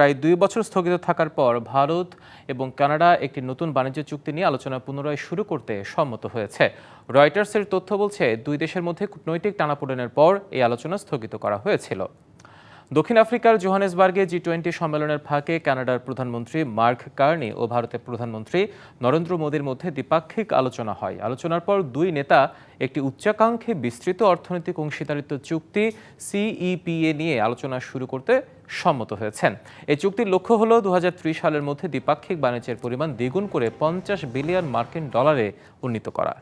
প্রায় 2 বছর স্থগিত থাকার পর ভারত এবং কানাডা একটি নতুন বাণিজ্য চুক্তি নিয়ে আলোচনা পুনরায় শুরু করতে সম্মত হয়েছে। রয়টার্সের তথ্য বলছে, দুই দেশের মধ্যে কূটনৈতিক টানাপোড়েনের পর এই আলোচনা স্থগিত করা হয়েছিল। দক্ষিণ আফ্রিকার জোহানেসবার্গে G20 সম্মেলনের ফাঁকে কানাডার প্রধানমন্ত্রী মার্ক কার্নি ও ভারতের প্রধানমন্ত্রী নরেন্দ্র মোদীর মধ্যে দ্বিপাক্ষিক আলোচনা হয়। আলোচনার পর দুই নেতা একটি উচ্চাকাঙ্ক্ষী বিস্তৃত অর্থনৈতিক অংশীদারিত্ব চুক্তি CEPA নিয়ে আলোচনা শুরু করতে সম্মত হয়েছেন। এই চুক্তির লক্ষ্য হল 2030 সালের মধ্যে দ্বিপাক্ষিক বাণিজ্যের পরিমাণ দ্বিগুণ করে $50 বিলিয়ন উন্নীত করা।